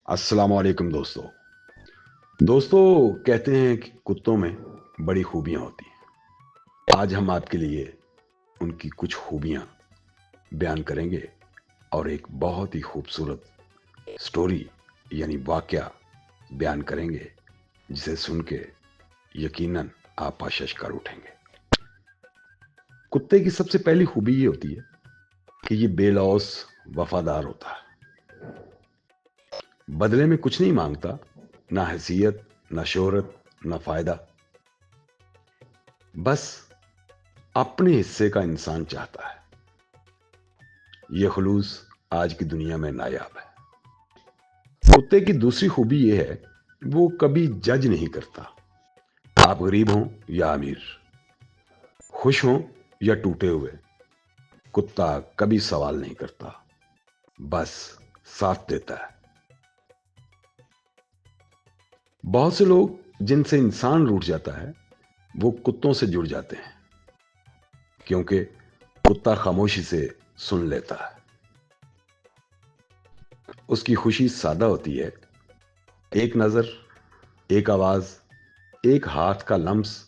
अस्सलाम वालेकुम दोस्तों। कहते हैं कि कुत्तों में बड़ी खूबियां होती हैं। आज हम आपके लिए उनकी कुछ खूबियां बयान करेंगे और एक बहुत ही खूबसूरत स्टोरी यानी वाकया बयान करेंगे, जिसे सुन के यकीनन आप आशीष कर उठेंगे। कुत्ते की सबसे पहली खूबी ये होती है कि ये बेलौस वफादार होता है। बदले में कुछ नहीं मांगता, ना हैसियत, ना शोहरत, ना फायदा। बस अपने हिस्से का इंसान चाहता है। ये खुलूस आज की दुनिया में नायाब है। कुत्ते की दूसरी खूबी ये है, वो कभी जज नहीं करता। आप गरीब हों या अमीर, खुश हों या टूटे हुए, कुत्ता कभी सवाल नहीं करता, बस साथ देता है। बहुत से लोग जिनसे इंसान रूठ जाता है, वो कुत्तों से जुड़ जाते हैं, क्योंकि कुत्ता खामोशी से सुन लेता है। उसकी खुशी सादा होती है। एक नजर, एक आवाज, एक हाथ का लम्स,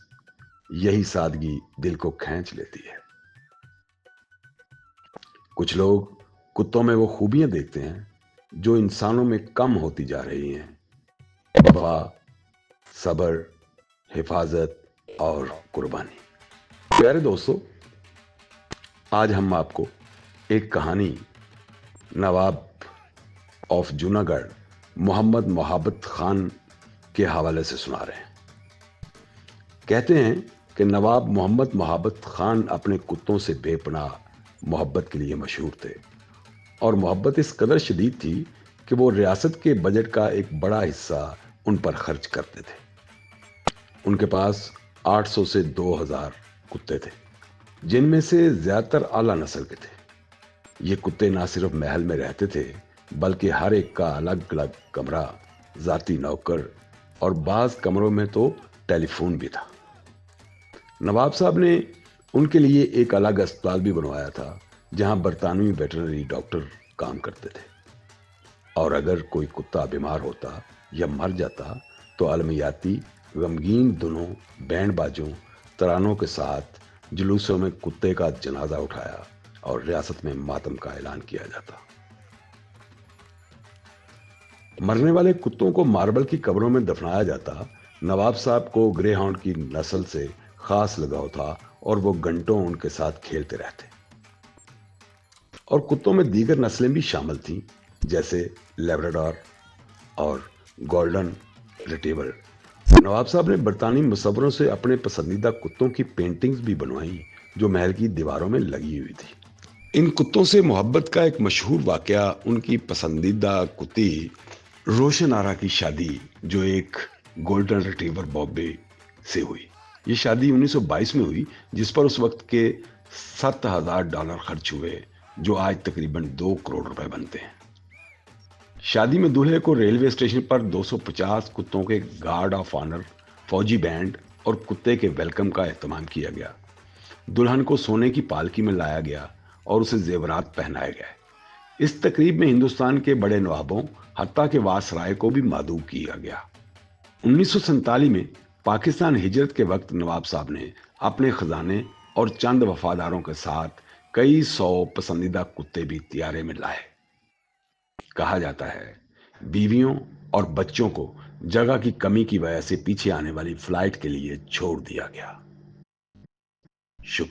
यही सादगी दिल को खींच लेती है। कुछ लोग कुत्तों में वो खूबियां देखते हैं जो इंसानों में कम होती जा रही हैं: वफा, सब्र, हिफाजत और कुर्बानी। प्यारे दोस्तों, आज हम आपको एक कहानी नवाब ऑफ जूनागढ़ मोहम्मद मोहब्बत खान के हवाले से सुना रहे हैं। कहते हैं कि नवाब मोहम्मद मोहब्बत खान अपने कुत्तों से बेपनाह मोहब्बत के लिए मशहूर थे, और मोहब्बत इस कदर शदीद थी कि वो रियासत के बजट का एक बड़ा हिस्सा उन पर खर्च करते थे। उनके पास 800 से 2000 कुत्ते थे, जिनमें से ज्यादातर आला नस्ल के थे। ये कुत्ते ना सिर्फ महल में रहते थे, बल्कि हर एक का अलग अलग कमरा, जाती नौकर, और बाज कमरों में तो टेलीफोन भी था। नवाब साहब ने उनके लिए एक अलग अस्पताल भी बनवाया था, जहां बरतानवी वेटरनरी डॉक्टर काम करते थे। और अगर कोई कुत्ता बीमार होता या मर जाता, तो अलमियाती गमगीन धुनों, बैंड बाजों, तरानों के साथ जुलूसों में कुत्ते का जनाजा उठाया और रियासत में मातम का ऐलान किया जाता। मरने वाले कुत्तों को मार्बल की कब्रों में दफनाया जाता। नवाब साहब को ग्रे हाउंड की नस्ल से खास लगाव था, और वो घंटों उनके साथ खेलते रहते। और कुत्तों में दीगर नस्लें भी शामिल थीं, जैसे लेब्राडोर और गोल्डन रिट्रीवर। नवाब साहब ने बरतानी मुसव्वरों से अपने पसंदीदा कुत्तों की पेंटिंग्स भी बनवाई, जो महल की दीवारों में लगी हुई थी। इन कुत्तों से मोहब्बत का एक मशहूर वाकया उनकी पसंदीदा कुत्ती रोशन आरा की शादी, जो एक गोल्डन रिट्रीवर बॉम्बे से हुई। ये शादी 1922 में हुई, जिस पर उस वक्त के $7,000 खर्च हुए, जो आज तकरीबन 2 करोड़ रुपए बनते हैं। शादी में दूल्हे को रेलवे स्टेशन पर 250 कुत्तों के गार्ड ऑफ ऑनर, फौजी बैंड और कुत्ते के वेलकम का एहतमाम किया गया। दुल्हन को सोने की पालकी में लाया गया और उसे जेवरात पहनाए गए। इस तकरीब में हिंदुस्तान के बड़े नवाबों, हत्ता के वासराय को भी मादूब किया गया। 1947 में पाकिस्तान हिजरत के वक्त नवाब साहब ने अपने खजाने और चंद वफादारों के साथ कई 100 पसंदीदा कुत्ते भी तियारे में लाए। कहा जाता है, बीवियों और बच्चों को जगह की कमी की वजह से पीछे आने वाली फ्लाइट के लिए छोड़ दिया गया। शुक्रिया।